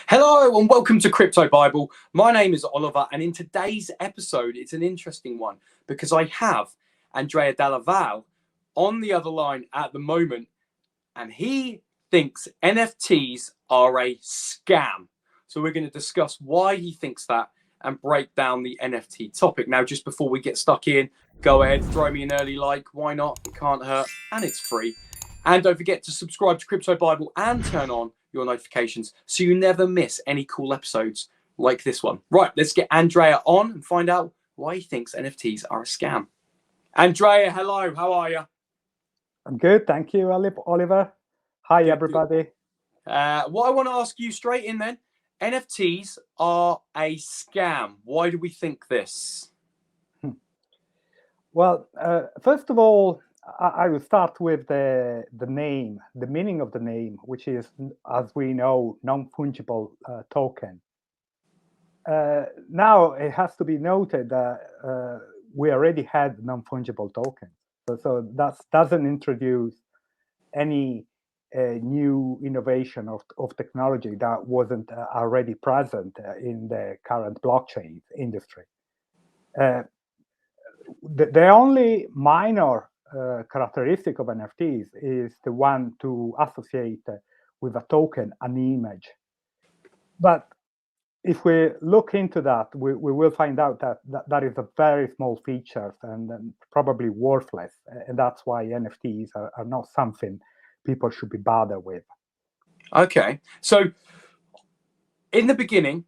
Hello and welcome to Crypto Bible. My name is Oliver, and in today's episode, it's an interesting one because I have Andrea Dalla Val on the other line at the moment, and he thinks NFTs are a scam. So we're going to discuss why he thinks that and break down the NFT topic. Now, just before we get stuck in, go ahead, throw me an early like. Why not? It can't hurt, and it's free. And don't forget to subscribe to Crypto Bible and turn on your notifications so you never miss any cool episodes like this one. Right, let's get Andrea on and find out why he thinks NFTs are a scam. Andrea, hello, how are you? I'm good, thank you, Oliver. Hi, everybody. What I want to ask you straight in then, NFTs are a scam. Why do we think this? Well, first of all, I will start with the name, the meaning of the name, which is, as we know, non-fungible token. Now, it has to be noted that we already had non-fungible tokens. So that doesn't introduce any new innovation of technology that wasn't already present in the current blockchain industry. The only minor characteristic of NFTs is the one to associate with a token an image. But if we look into that, we will find out that is a very small feature and probably worthless. And that's why NFTs are not something people should be bothered with. Okay. So in the beginning,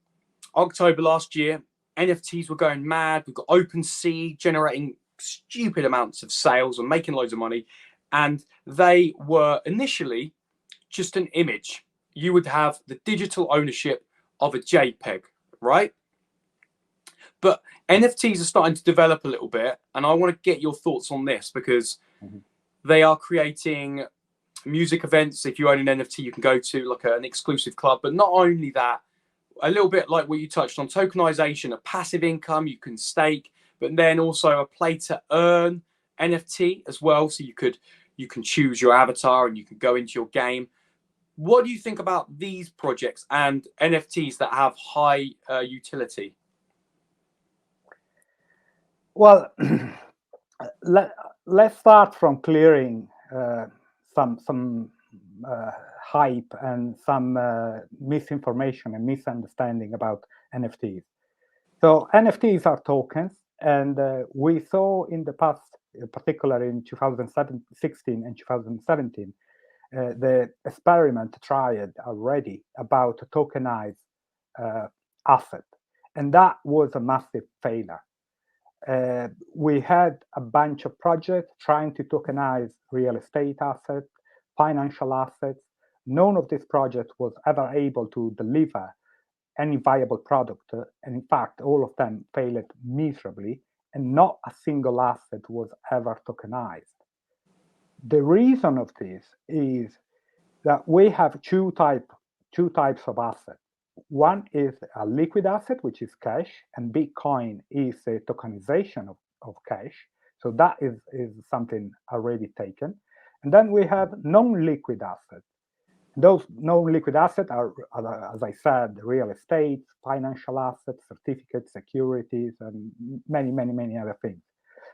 October last year, NFTs were going mad. We've got OpenSea generating stupid amounts of sales and making loads of money. And they were initially just an image. You would have the digital ownership of a JPEG, right? But NFTs are starting to develop a little bit. And I want to get your thoughts on this because they are creating music events. If you own an NFT, you can go to like an exclusive club. But not only that, a little bit like what you touched on, tokenization, a passive income you can stake, but then also a play to earn NFT as well. So you can choose your avatar and you can go into your game. What do you think about these projects and NFTs that have high utility? Well, let's start from clearing some hype and some misinformation and misunderstanding about NFTs. So NFTs are tokens, and we saw in the past, particularly in 2016 and 2017, the experiment tried already about a tokenized asset, and that was a massive failure. We had a bunch of projects trying to tokenize real estate assets, financial assets. None of these projects was ever able to deliver any viable product. And in fact, all of them failed miserably, and not a single asset was ever tokenized. The reason of this is that we have two types of assets. One is a liquid asset, which is cash, and Bitcoin is a tokenization of cash. So that is something already taken. And then we have non-liquid assets. Those non-liquid assets are, as I said, real estate, financial assets, certificates, securities, and many, many, many other things.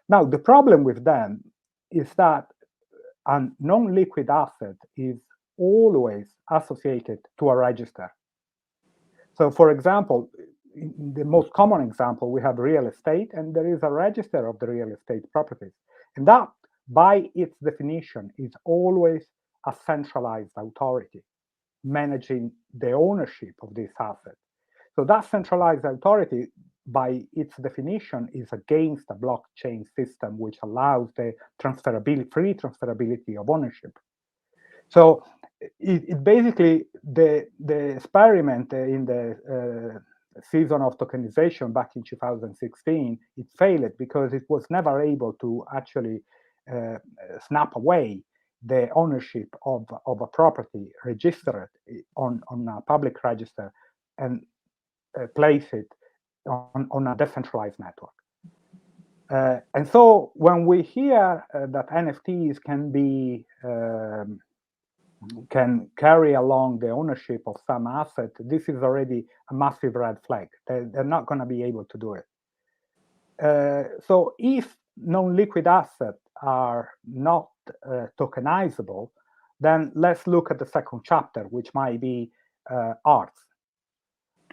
Now, the problem with them is that a non-liquid asset is always associated to a register. So, for example, in the most common example, we have real estate, and there is a register of the real estate properties. And that, by its definition, is always a centralized authority managing the ownership of this asset. So that centralized authority, by its definition, is against a blockchain system which allows the free transferability of ownership. So it basically, the experiment in the season of tokenization back in 2016, it failed because it was never able to actually snap away the ownership of a property, register it on a public register, and place it on a decentralized network. And so when we hear that NFTs can be can carry along the ownership of some asset, this is already a massive red flag. They're not going to be able to do it. So if non-liquid assets are not tokenizable, then let's look at the second chapter, which might be arts.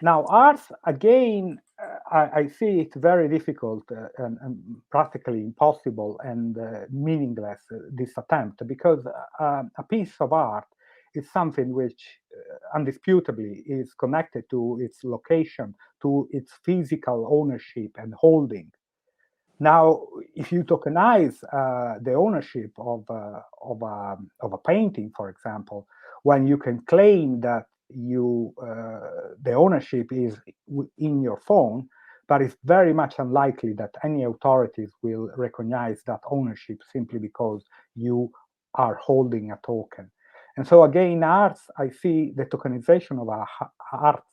Now, arts, again, I see it very difficult and practically impossible and meaningless, this attempt, because a piece of art is something which undisputably is connected to its location, to its physical ownership and holding. Now, if you tokenize the ownership of a painting, for example, when you can claim that the ownership is in your phone, but it's very much unlikely that any authorities will recognize that ownership simply because you are holding a token. And so again, arts, I see the tokenization of art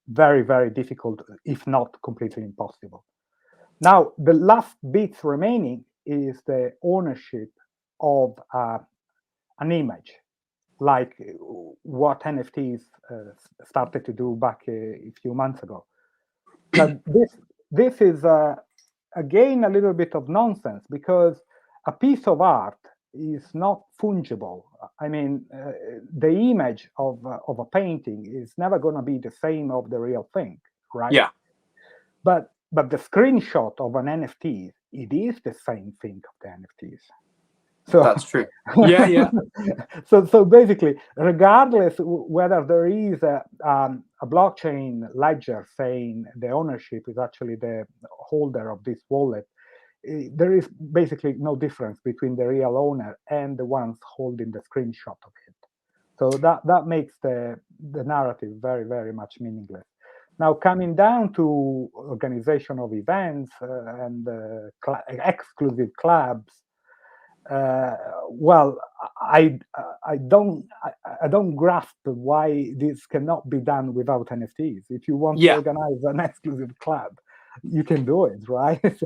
very, very difficult, if not completely impossible. Now, the last bit remaining is the ownership of an image, like what NFTs started to do back a few months ago. Now, this is, again, a little bit of nonsense, because a piece of art is not fungible. I mean, the image of a painting is never going to be the same of the real thing, right? Yeah. But the screenshot of an NFT, it is the same thing of the NFTs. So that's true. Yeah. So basically, regardless whether there is a blockchain ledger saying the ownership is actually the holder of this wallet, there is basically no difference between the real owner and the ones holding the screenshot of it. So that makes the narrative very, very much meaningless. Now, coming down to organization of events and exclusive clubs, well, I don't grasp why this cannot be done without NFTs. If you want to organize an exclusive club, you can do it, right?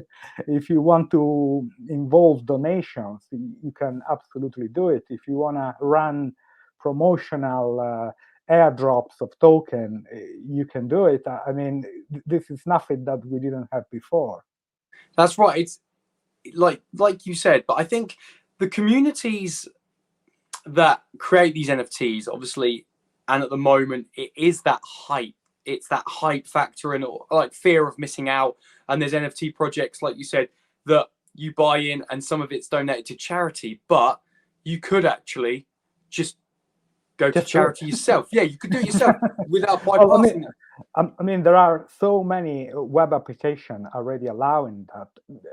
If you want to involve donations, you can absolutely do it. If you want to run promotional airdrops of token, you can do it. I mean, this is nothing that we didn't have before. That's right. It's like you said, but I think the communities that create these NFTs, obviously, and at the moment, it is that hype. It's that hype factor and like fear of missing out. And there's NFT projects, like you said, that you buy in and some of it's donated to charity, but you could actually just go to charity yourself. Yeah, you could do it yourself without bypassing it. I mean, there are so many web applications already allowing that.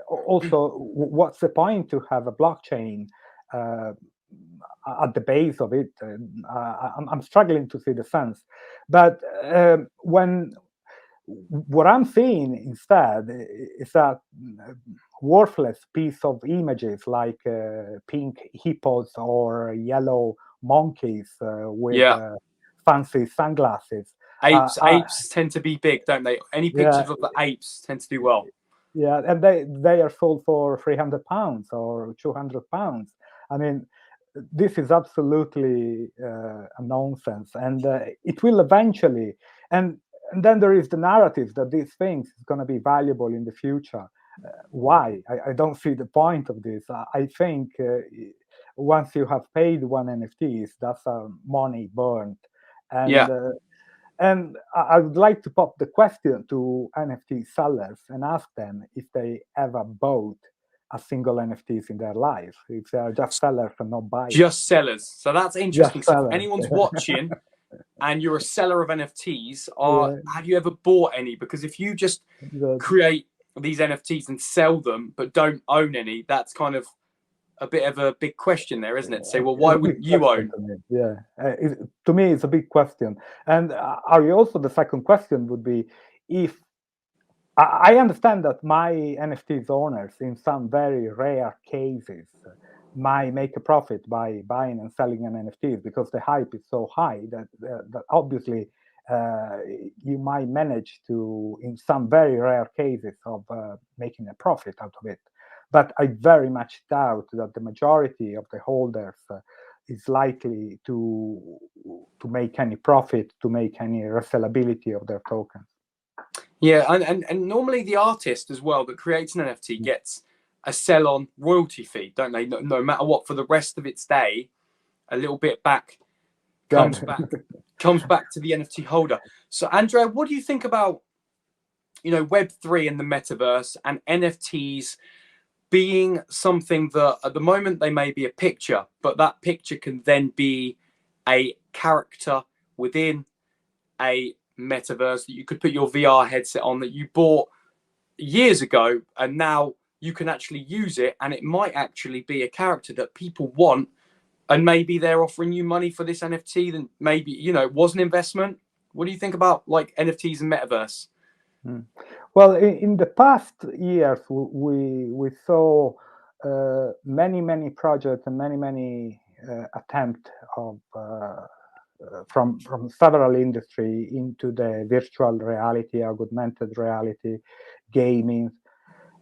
Also, what's the point to have a blockchain at the base of it? I'm struggling to see the sense. But what I'm seeing instead is that worthless piece of images like pink hippos or yellow monkeys with fancy sunglasses. Apes tend to be big, don't they? Any pictures of the apes tend to do well. Yeah, and they are sold for £300 or £200. I mean, this is absolutely a nonsense, and it will eventually. And then there is the narrative that these things is going to be valuable in the future. Why? I don't see the point of this. I think once you have paid one NFTs, that's money burned. And I would like to pop the question to NFT sellers and ask them if they ever bought a single NFTs in their life, if they are just sellers and not buyers. Just sellers. So that's interesting. So if anyone's watching and you're a seller of NFTs, have you ever bought any? Because if you just create these NFTs and sell them but don't own any, that's kind of a bit of a big question there, isn't it? Say, well, why would you own? To me, it's a big question. And also the second question would be, if I understand that my NFTs owners, in some very rare cases, might make a profit by buying and selling an NFTs because the hype is so high that obviously you might manage to, in some very rare cases, of making a profit out of it. But I very much doubt that the majority of the holders is likely to make any profit, to make any resellability of their tokens. Yeah, and normally the artist as well that creates an NFT gets a sell-on royalty fee, don't they? No matter what, for the rest of its day, a little bit back comes back to the NFT holder. So, Andrea, what do you think about, Web3 and the metaverse and NFTs being something that at the moment they may be a picture, but that picture can then be a character within a metaverse that you could put your VR headset on that you bought years ago, and now you can actually use it, and it might actually be a character that people want, and maybe they're offering you money for this NFT, then maybe it was an investment. What do you think about like NFTs and metaverse? Well, in the past years, we saw many projects and many attempts of from several industry into the virtual reality, augmented reality, gaming,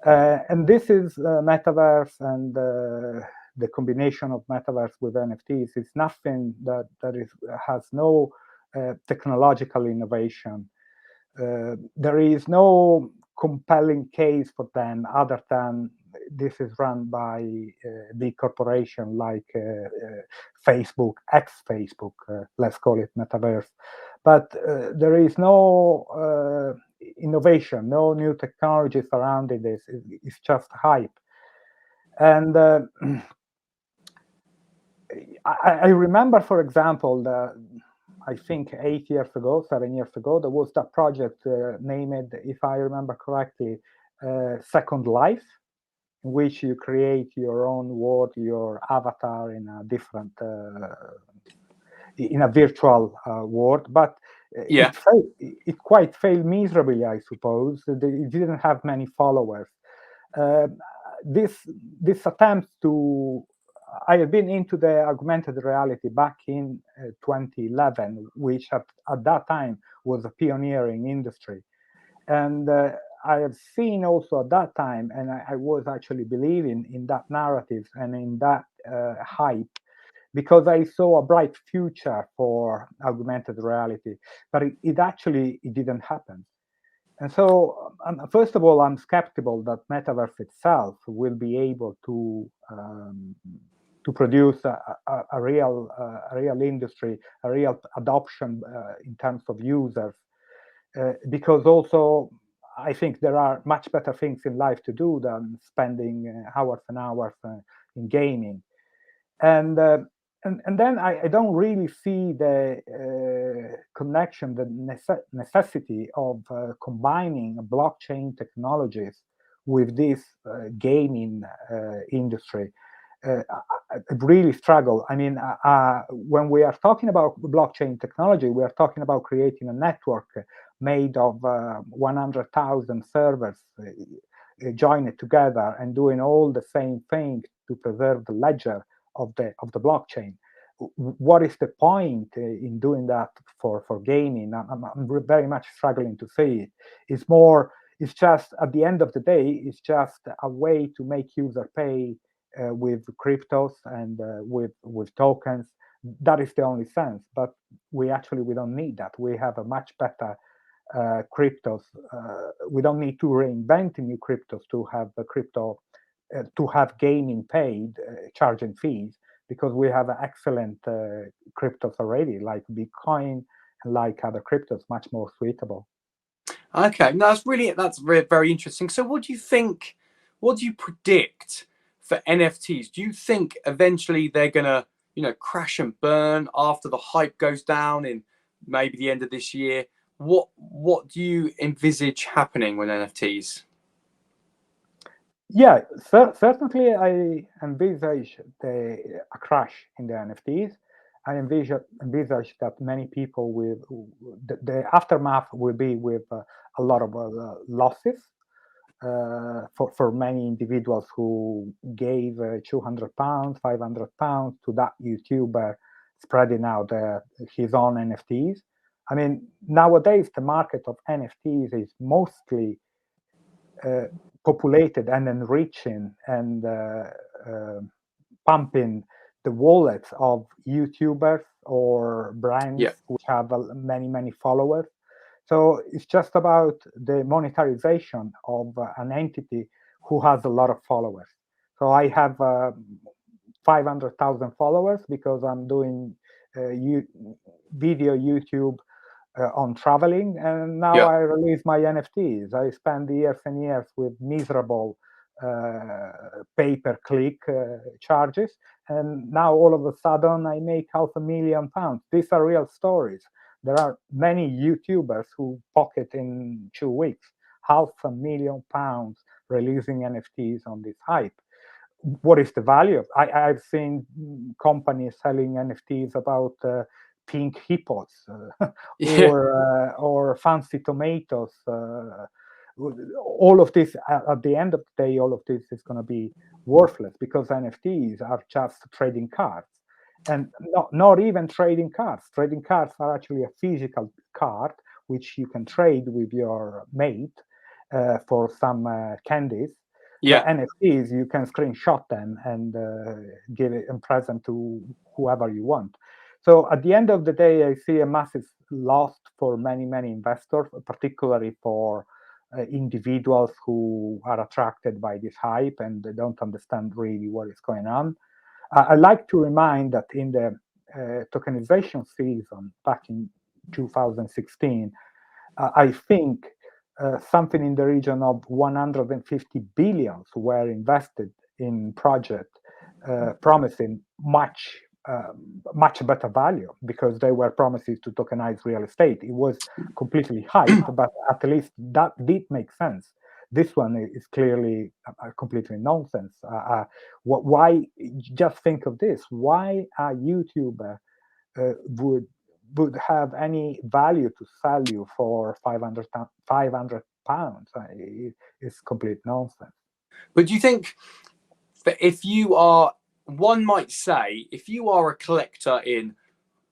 and this is metaverse, and the combination of metaverse with NFTs is nothing that has no technological innovation. There is no compelling case for them other than this is run by a big corporation like Facebook, ex-Facebook, let's call it metaverse. But there is no innovation, no new technologies around it. It's just hype. And I remember, for example, I think 7 years ago, there was that project named, if I remember correctly, Second Life, in which you create your own world, your avatar in a different, in a virtual world. But it quite failed miserably, I suppose. It didn't have many followers. This attempt to I have been into the augmented reality back in 2011, which at that time was a pioneering industry. And I have seen also at that time, and I was actually believing in that narrative and in that hype, because I saw a bright future for augmented reality, but it actually didn't happen. And so, first of all, I'm skeptical that metaverse itself will be able to produce a real industry, a real adoption in terms of users, because also I think there are much better things in life to do than spending hours and hours in gaming. And then I don't really see the connection, the necessity of combining blockchain technologies with this gaming industry. I really struggle. I mean, when we are talking about blockchain technology, we are talking about creating a network made of 100,000 servers joined together and doing all the same thing to preserve the ledger of the blockchain. What is the point in doing that for gaming? I'm very much struggling to see it. It's just at the end of the day, it's just a way to make user pay with cryptos and with tokens. That is the only sense. But we don't need that. We have a much better cryptos. We don't need to reinvent new cryptos to have a crypto to have gaming paid, charging fees, because we have excellent cryptos already, like Bitcoin and like other cryptos, much more suitable. Okay, no, that's very interesting. So what do you think, what do you predict for NFTs? Do you think eventually they're gonna, crash and burn after the hype goes down in maybe the end of this year? What do you envisage happening with NFTs? Yeah, certainly I envisage a crash in the NFTs. I envisage that many people the aftermath will be with a lot of losses for many individuals who gave £200, £500 to that YouTuber spreading out his own NFTs. I mean, nowadays the market of NFTs is mostly populated and enriching and pumping the wallets of YouTubers or brands which have many followers. So it's just about the monetarization of an entity who has a lot of followers. So I have 500,000 followers because I'm doing video YouTube on traveling, and now I release my NFTs. I spend years and years with miserable pay-per-click charges, and now all of a sudden I make £500,000. These are real stories. There are many YouTubers who pocket in 2 weeks £500,000 releasing NFTs on this hype. What is the value? I've seen companies selling NFTs about pink hippos or fancy tomatoes. All of this, at the end of the day, all of this is going to be worthless because NFTs are just trading cards. And not even trading cards. Trading cards are actually a physical card which you can trade with your mate for some candies. But NFTs, you can screenshot them and give it in present to whoever you want. So at the end of the day, I see a massive loss for many investors, particularly for individuals who are attracted by this hype and they don't understand really what is going on. I like to remind that in the tokenization season back in 2016, I think something in the region of 150 billion were invested in projects promising much better value because they were promises to tokenize real estate. It was completely hyped, but at least that did make sense. This one is clearly completely nonsense. Why? Just think of this. Why a YouTuber would have any value to sell you for 500 pounds? It's complete nonsense. But do you think that if you are, one might say, if you are a collector in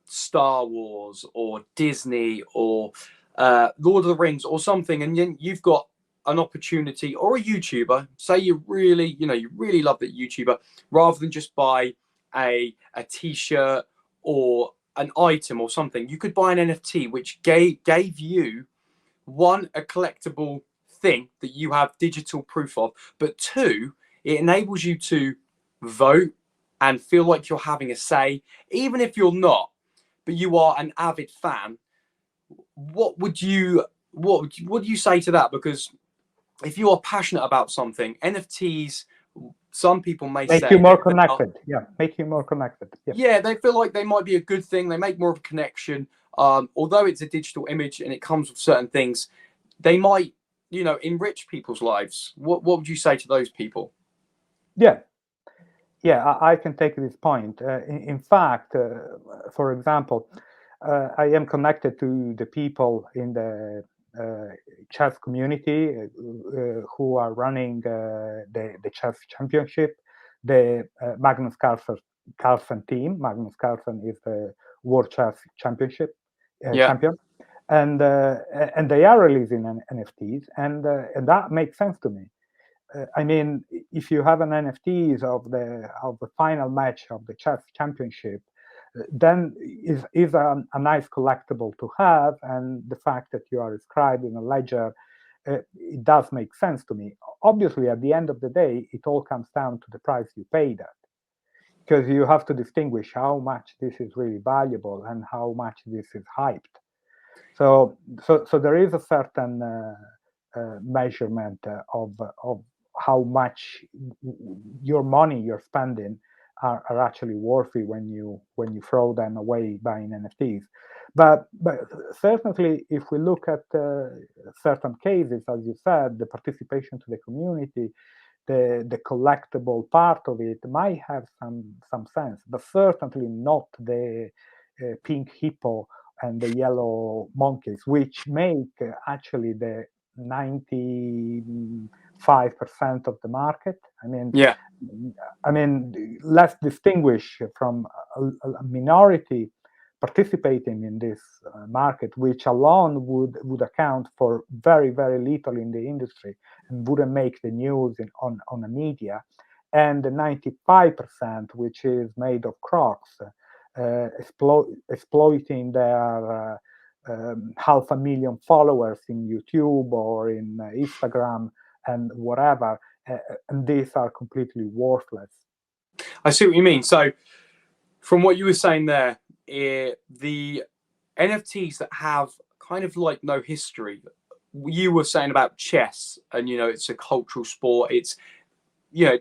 Star Wars or Disney or Lord of the Rings or something, and then you've got an opportunity, or a YouTuber, say you really love that YouTuber, rather than just buy a t-shirt or an item or something, you could buy an NFT which gave you, one, a collectible thing that you have digital proof of, but two, it enables you to vote and feel like you're having a say, even if you're not, but you are an avid fan. What do you say to that? Because if you are passionate about something, NFTs, some people may make say you more connected. Make you more connected. Yeah, they feel like they might be a good thing. They make more of a connection. Although it's a digital image and it comes with certain things, they might, enrich people's lives. What would you say to those people? Yeah, I can take this point. In fact, for example, I am connected to the people in the chess community who are running the chess championship, the Magnus Carlsen team. Magnus Carlsen is the World Chess Championship champion, and they are releasing NFTs, and that makes sense to me. I mean, if you have an NFTs of the final match of the chess championship, then is a nice collectible to have, and the fact that you are inscribed in a ledger, it does make sense to me. Obviously, at the end of the day, it all comes down to the price you pay that, because you have to distinguish how much this is really valuable and how much this is hyped. So there is a certain measurement of how much your money you're spending are actually worthy when you throw them away buying NFTs. But certainly, if we look at certain cases, as you said, the participation to the community, the collectible part of it might have some sense, but certainly not the pink hippo and the yellow monkeys, which make actually the 95% of the market. I mean, let's distinguish from a minority participating in this market, which alone would account for very, very little in the industry and wouldn't make the news on the media, and the 95%, which is made of crocs, exploiting their 500,000 followers in YouTube or in Instagram and whatever, and these are completely worthless. I see what you mean. So from what you were saying there, the NFTs that have kind of like no history, you were saying about chess, and it's a cultural sport. It's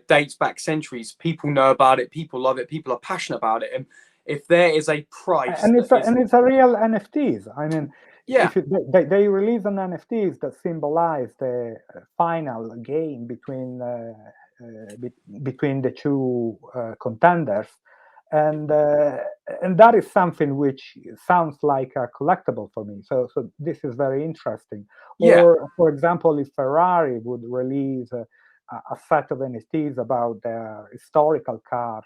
dates back centuries. People know about it. People love it. People are passionate about it. And if there is a price, and it's a real NFTs. I mean, yeah, if they release an NFTs that symbolize the final game between the two contenders, and that is something which sounds like a collectible for me. So this is very interesting. Yeah. Or, for example, if Ferrari would release a set of NFTs about their historical cars,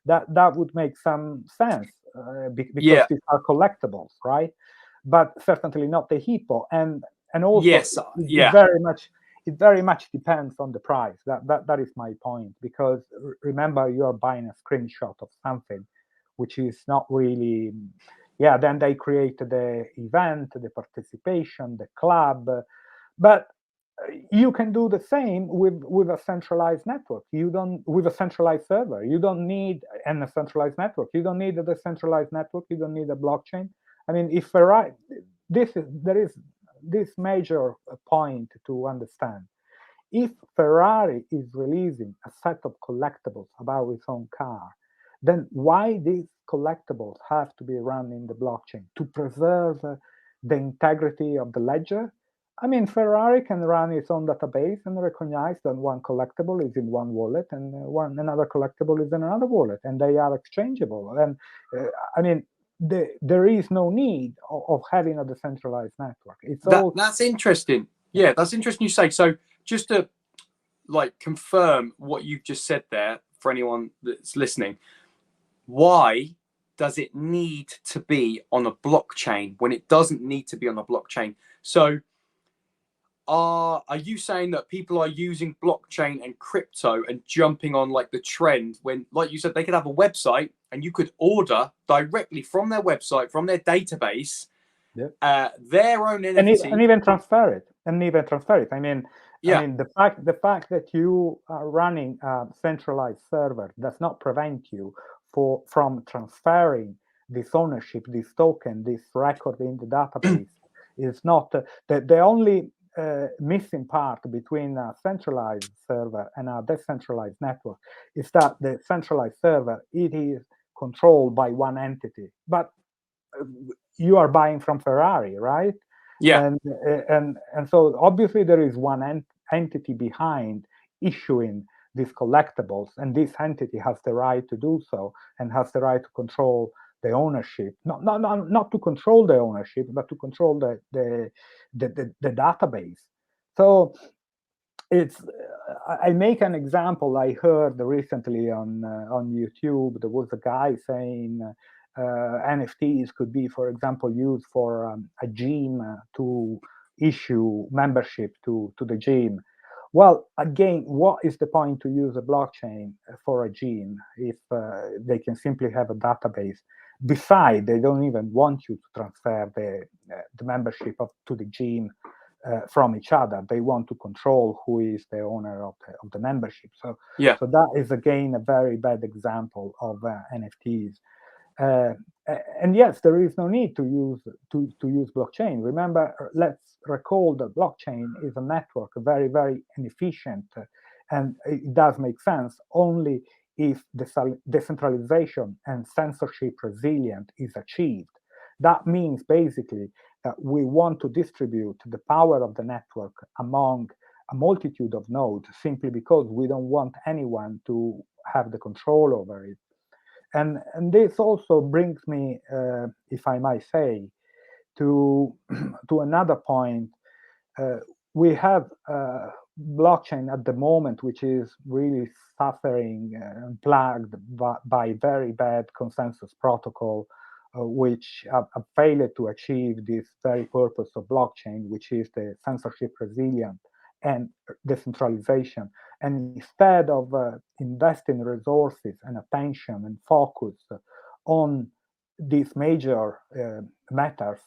that would make some sense because these are collectibles, right? But certainly not the hippo, and also it very much depends on the price. That is my point, because remember, you are buying a screenshot of something which is not really. Then they create the event, the participation, the club, but you can do the same with a centralized network. With a centralized server. You don't need a centralized network. You don't need a decentralized network. You don't need a blockchain. I mean, if Ferrari, there is this major point to understand. If Ferrari is releasing a set of collectibles about its own car, then why these collectibles have to be run in the blockchain? To preserve the integrity of the ledger? I mean, Ferrari can run its own database and recognize that one collectible is in one wallet and another collectible is in another wallet, and they are exchangeable. And I mean, there is no need of having a decentralized network. That's interesting. Yeah, that's interesting you say. So just to confirm what you've just said there for anyone that's listening, why does it need to be on a blockchain when it doesn't need to be on a blockchain? So are you saying that people are using blockchain and crypto and jumping on the trend when, like you said, they could have a website and you could order directly from their website, from their database, their own NFT, and even transfer it, I mean, the fact that you are running a centralized server does not prevent you from transferring this ownership, this token, this record in the database. Is not the only missing part between a centralized server and a decentralized network is that the centralized server, it is controlled by one entity, but you are buying from Ferrari, right? Yeah. And so obviously there is one entity behind issuing these collectibles, and this entity has the right to do so and has the right to control the ownership. Not to control the ownership, but to control the database. So it's I make an example. I heard recently on YouTube, there was a guy saying NFTs could be, for example, used for a gym to issue membership to the gym. Well, again, what is the point to use a blockchain for a gym if they can simply have a database? Besides, they don't even want you to transfer the membership to the gym from each other. They want to control who is the owner of the membership. So that is again a very bad example of NFTs. And yes, there is no need to use blockchain. Remember, let's recall that blockchain is a network, very, very inefficient, and it does make sense only if the decentralization and censorship resilient is achieved. That means basically that we want to distribute the power of the network among a multitude of nodes simply because we don't want anyone to have the control over it. And this also brings me, if I might say, to another point. We have blockchain at the moment, which is really suffering and plagued by very bad consensus protocol which have failed to achieve this very purpose of blockchain, which is the censorship resilient and decentralization. And instead of investing resources and attention and focus on these major matters,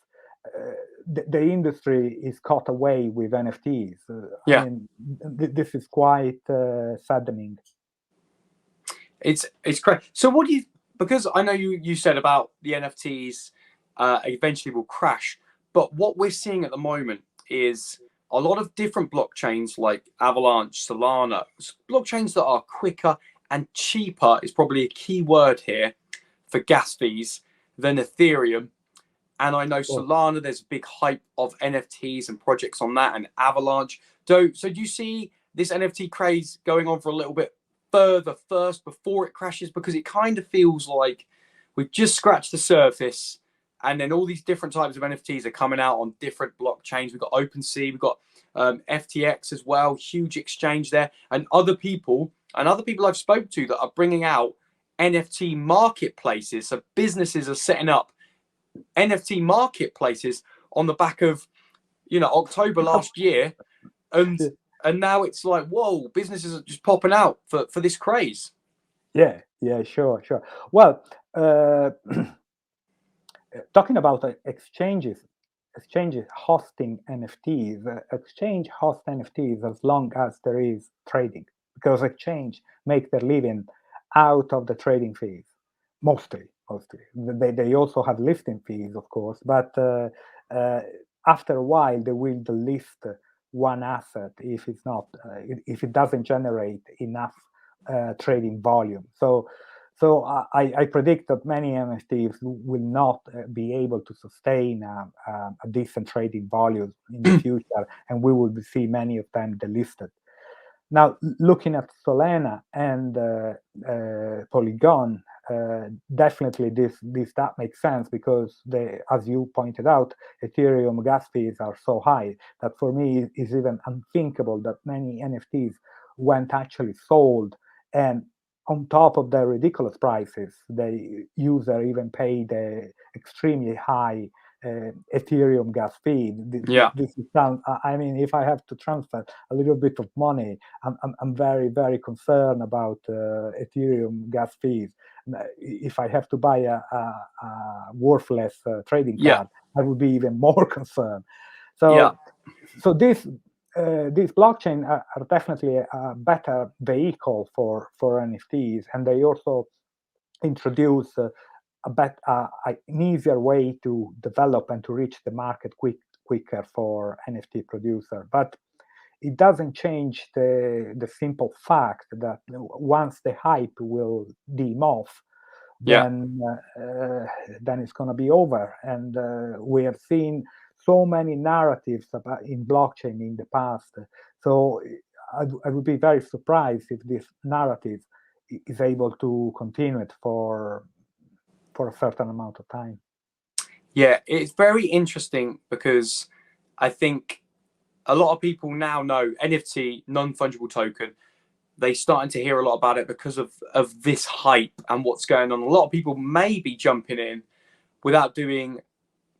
the industry is caught away with NFTs. Yeah. I mean, this is quite saddening. It's great. So what do you, because I know you said about the NFTs eventually will crash, but what we're seeing at the moment is a lot of different blockchains like Avalanche, Solana, blockchains that are quicker and cheaper is probably a key word here for gas fees than Ethereum. And I know Solana, there's a big hype of NFTs and projects on that, and Avalanche. So do you see this NFT craze going on for a little bit further first before it crashes? Because it kind of feels like we've just scratched the surface, and then all these different types of NFTs are coming out on different blockchains. We've got OpenSea, we've got FTX as well, huge exchange there, and other people I've spoken to that are bringing out NFT marketplaces. So businesses are setting up NFT marketplaces on the back of, October last year, and now it's like, whoa, businesses are just popping out for this craze. Yeah, sure. Well, talking about exchanges hosting NFTs, exchange host NFTs as long as there is trading, because exchange make their living out of the trading fees, mostly. They also have listing fees, of course, but after a while they will delist one asset if it's not if it doesn't generate enough trading volume. So I predict that many NFTs will not be able to sustain a decent trading volume in the future, and we will see many of them delisted. Now, looking at Solana and Polygon, definitely that makes sense, because as you pointed out, Ethereum gas fees are so high that for me it's even unthinkable that many NFTs weren't actually sold, and on top of the ridiculous prices, the user even paid the extremely high Ethereum gas fee. This sounds. I mean, if I have to transfer a little bit of money, I'm very, very concerned about Ethereum gas fees. If I have to buy a worthless trading card, I would be even more concerned. So these blockchain are definitely a better vehicle for NFTs, and they also introduce an easier way to develop and to reach the market quicker for NFT producer. But it doesn't change the simple fact that once the hype will dim off, then it's going to be over. And we have seen so many narratives about in blockchain in the past. So I would be very surprised if this narrative is able to continue it for a certain amount of time. Yeah, it's very interesting because I think a lot of people now know NFT, non-fungible token. They're starting to hear a lot about it because of this hype and what's going on. A lot of people may be jumping in without doing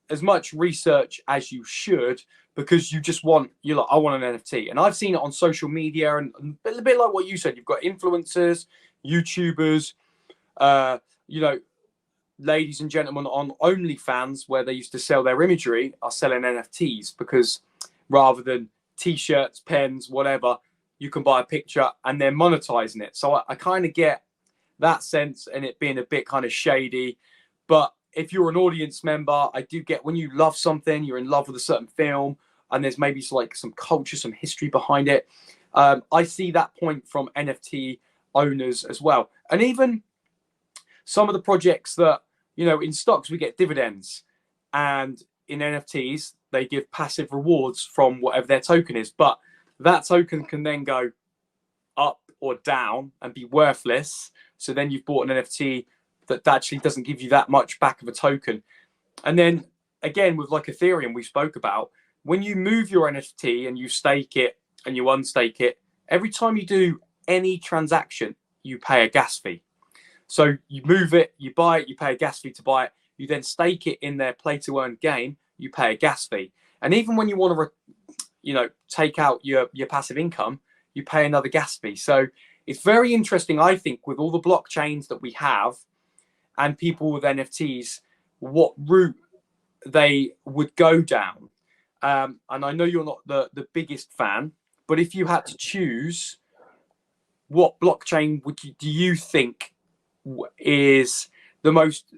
as much research as you should, because you're like, I want an NFT. And I've seen it on social media, and a bit like what you said, you've got influencers, YouTubers, ladies and gentlemen on OnlyFans, where they used to sell their imagery, are selling NFTs, because rather than t-shirts, pens, whatever, you can buy a picture and they're monetizing it. So I kind of get that sense, and it being a bit kind of shady. But if you're an audience member, I do get when you love something, you're in love with a certain film, and there's maybe like some culture, some history behind it. I see that point from NFT owners as well. And even some of the projects that, in stocks we get dividends, and in NFTs they give passive rewards from whatever their token is. But that token can then go up or down and be worthless. So then you've bought an NFT that actually doesn't give you that much back of a token. And then again, with like Ethereum we spoke about, when you move your NFT and you stake it and you unstake it, every time you do any transaction, you pay a gas fee. So you move it, you buy it, you pay a gas fee to buy it. you then stake it in their play to earn game, you pay a gas fee. And even when you want to, take out your passive income, you pay another gas fee. So it's very interesting, I think, with all the blockchains that we have and people with NFTs, what route they would go down. And I know you're not the biggest fan, but if you had to choose, what blockchain do you think is the most,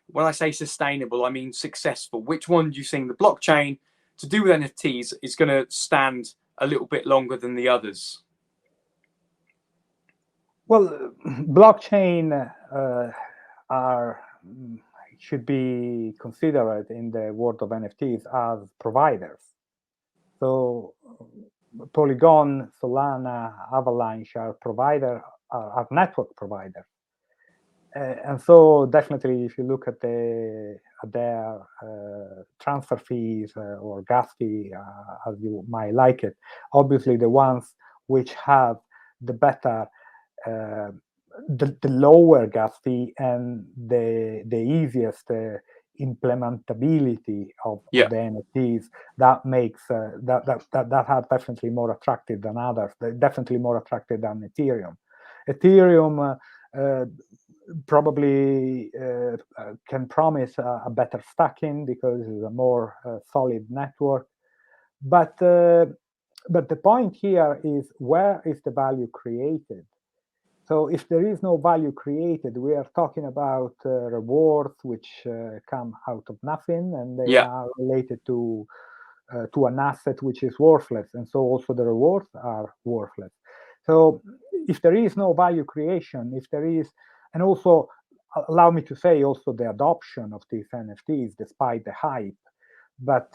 when I say sustainable, I mean successful? Which one do you think the blockchain to do with NFTs is going to stand a little bit longer than the others? Well, blockchain should be considered in the world of NFTs as providers. So Polygon, Solana, Avalanche are network providers. And so definitely, if you look at their transfer fees or gas fee, as you might like it, obviously the ones which have the better, the lower gas fee and the easiest implementability of the NFTs, that makes that are definitely more attractive than others. They're definitely more attractive than Ethereum. Ethereum probably can promise a better stacking because it's a more solid network. But the point here is, where is the value created? So if there is no value created, we are talking about rewards which come out of nothing, and they are related to an asset which is worthless, and so also the rewards are worthless. So if there is no value creation, if there is, and also allow me to say also the adoption of these NFTs despite the hype, but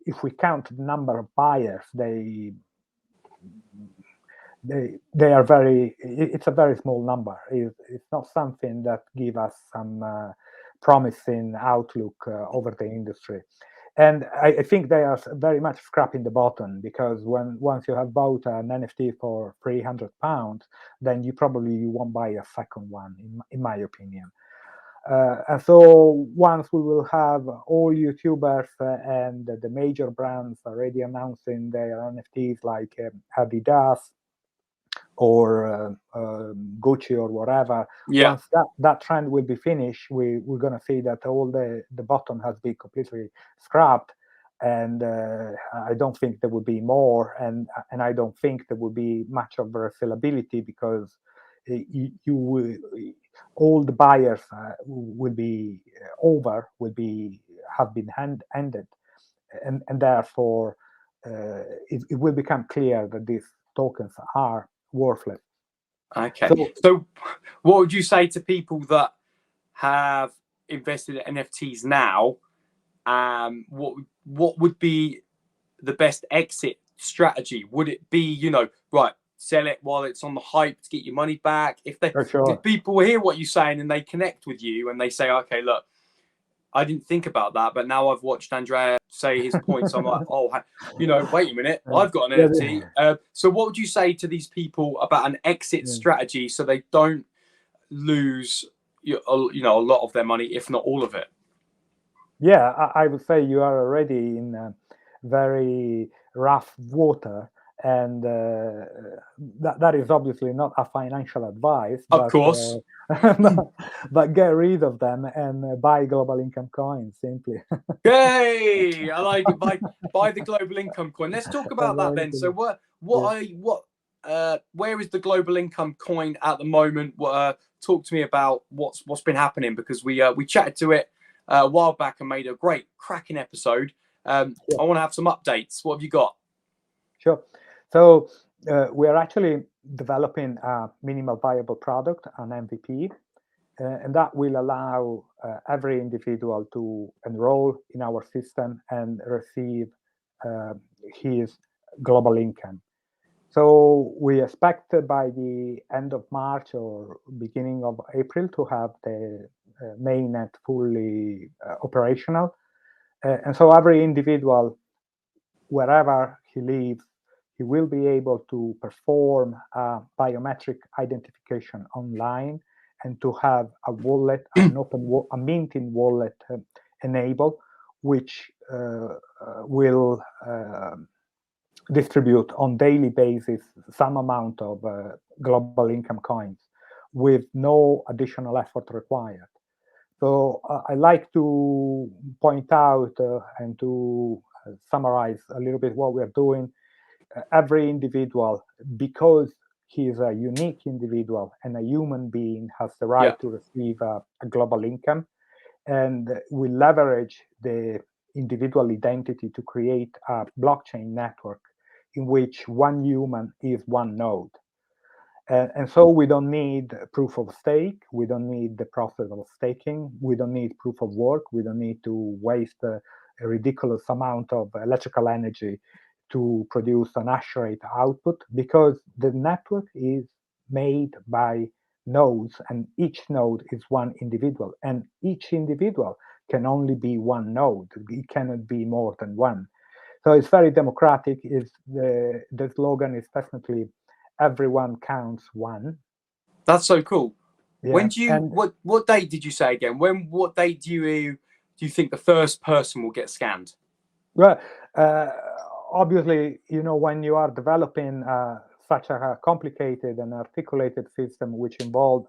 if we count the number of buyers, they are it's a very small number. It's not something that give us some promising outlook over the industry. And I think they are very much scraping the bottom, because once you have bought an NFT for £300, then you won't buy a second one, in my opinion. And so once we will have all YouTubers and the major brands already announcing their NFTs, like Adidas or Gucci or whatever, once that trend will be finished, we're going to see that all the bottom has been completely scrapped, and I don't think there will be more, and I don't think there will be much of resellability, because all the buyers will have been ended, and therefore it will become clear that these tokens are worthless. Okay. So what would you say to people that have invested in NFTs now? What would be the best exit strategy? Would it be, right, sell it while it's on the hype to get your money back? If people hear what you're saying and they connect with you and they say, okay, look, I didn't think about that, but now I've watched Andrea say his points, I'm like, oh, wait a minminute, I've got an NFT. So what would you say to these people about an exit strategy so they don't lose, a lot of their money, if not all of it? Yeah, I would say you are already in very rough water, and that is obviously not a financial advice. Of course. But get rid of them and buy global income coins, simply. Yay! I like it. Buy the global income coin. Let's talk about that then. So where is the global income coin at the moment? Talk to me about what's been happening, because we chatted to it a while back and made a great cracking episode. I want to have some updates. What have you got? Sure. So we are actually developing a minimal viable product, an MVP, and that will allow every individual to enroll in our system and receive his global income. So we expect by the end of March or beginning of April to have the mainnet fully operational. And so every individual, wherever he lives, he will be able to perform biometric identification online and to have a wallet, a minting wallet enabled, which will distribute on daily basis some amount of global income coins with no additional effort required. So I like to point out and to summarize a little bit what we're doing. Every individual, because he is a unique individual and a human being, has the right to receive a global income. And we leverage the individual identity to create a blockchain network in which one human is one node. And so we don't need proof of stake. We don't need the process of staking. We don't need proof of work. We don't need to waste a ridiculous amount of electrical energy to produce an hash rate output, because the network is made by nodes, and each node is one individual, and each individual can only be one node. It cannot be more than one. So it's very democratic. The slogan is definitely everyone counts one. That's so cool. Yeah. When do you what date did you say again? What date do you think the first person will get scanned? Well, obviously, when you are developing such a complicated and articulated system, which involves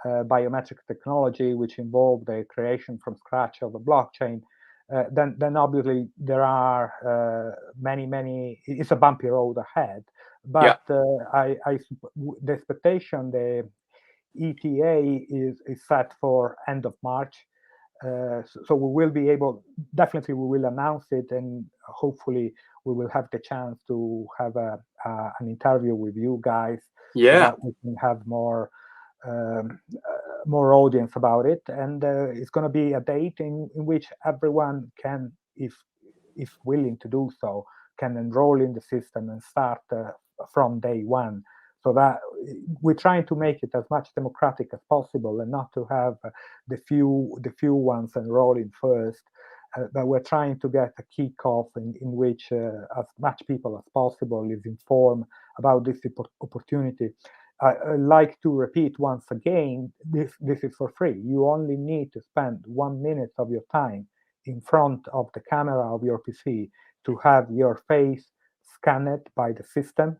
biometric technology, which involves the creation from scratch of a blockchain, then obviously there are many. It's a bumpy road ahead. But the expectation, the ETA is set for end of March. So we will be able, definitely we will announce it, and hopefully we will have the chance to have an interview with you guys, so that we can have more audience about it. And it's going to be a date in which everyone can, if willing to do so, can enroll in the system and start from day one. So that we're trying to make it as much democratic as possible, and not to have the few ones enrolling first. But we're trying to get a kickoff in which as much people as possible is informed about this opportunity. I like to repeat once again, this is for free. You only need to spend 1 minute of your time in front of the camera of your PC to have your face scanned by the system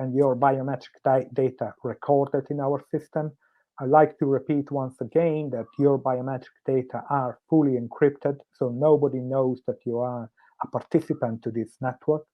and your biometric data recorded in our system. I like to repeat once again that your biometric data are fully encrypted, so nobody knows that you are a participant to this network.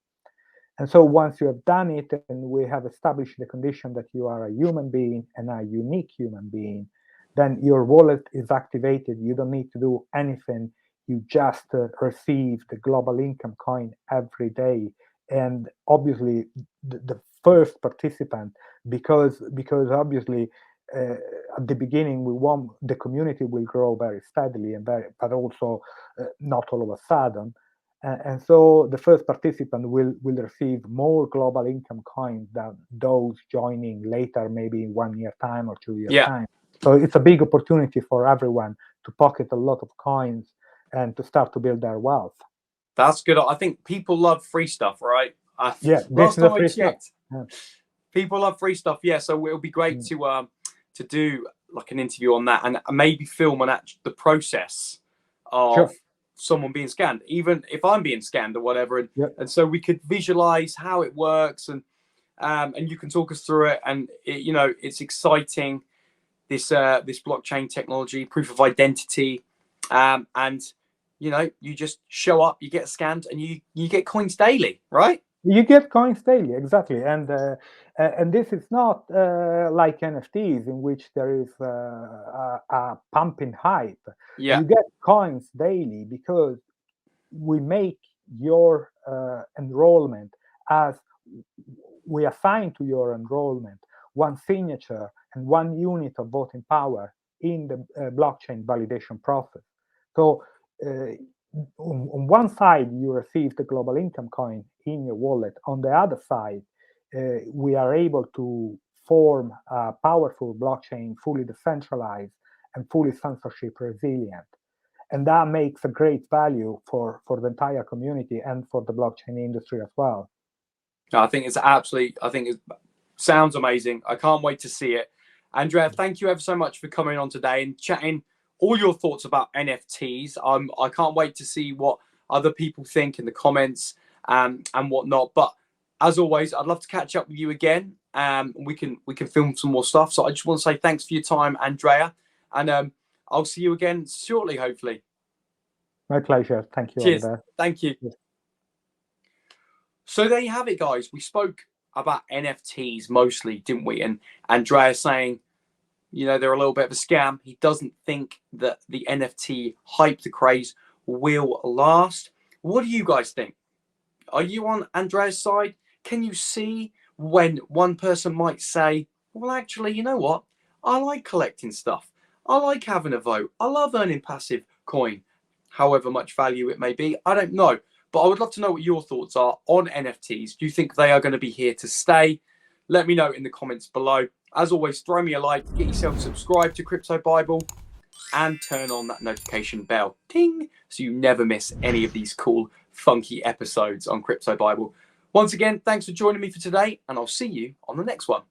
And so once you have done it, and we have established the condition that you are a human being and a unique human being, then your wallet is activated. You don't need to do anything. You just receive the global income coin every day. And obviously the first participant, because obviously at the beginning the community will grow very steadily, but also not all of a sudden. And so the first participant will receive more global income coins than those joining later, maybe in 1 year time or 2 years time. So it's a big opportunity for everyone to pocket a lot of coins and to start to build their wealth. That's good. I think people love free stuff, right? Last time I checked, people love free stuff. Yeah, so it'll be great to do like an interview on that, and maybe film on the process of someone being scanned, even if I'm being scanned or whatever, and so we could visualize how it works, and you can talk us through it. And it's exciting, this blockchain technology, proof of identity, and you just show up, you get scanned, and you get coins daily, right? You get coins daily, exactly. And this is not like NFTs, in which there is a pumping hype. You get coins daily because we make your enrollment, as we assign to your enrollment one signature and 1 unit of voting power in the blockchain validation process. So on one side, you receive the global income coin in your wallet. On the other side, we are able to form a powerful blockchain, fully decentralized and fully censorship resilient. And that makes a great value for the entire community and for the blockchain industry as well. I think it sounds amazing. I can't wait to see it. Andrea, thank you ever so much for coming on today and chatting all your thoughts about NFTs. I can't wait to see what other people think in the comments and whatnot. But as always, I'd love to catch up with you again. We can film some more stuff. So I just want to say thanks for your time, Andrea, and I'll see you again shortly, hopefully. My pleasure. Thank you. Cheers. Andrea. Thank you. Yes. So there you have it, guys. We spoke about NFTs mostly, didn't we? And Andrea saying, you know, they're a little bit of a scam. He doesn't think that the NFT hype, the craze, will last. What do you guys think? Are you on Andrea's side? Can you see when one person might say, well, actually, you know what? I like collecting stuff. I like having a vote. I love earning passive coin, however much value it may be. I don't know. But I would love to know what your thoughts are on NFTs. Do you think they are going to be here to stay? Let me know in the comments below. As always, throw me a like, get yourself subscribed to Crypto Bible, and turn on that notification bell, ting, so you never miss any of these cool, funky episodes on Crypto Bible. Once again, thanks for joining me for today, and I'll see you on the next one.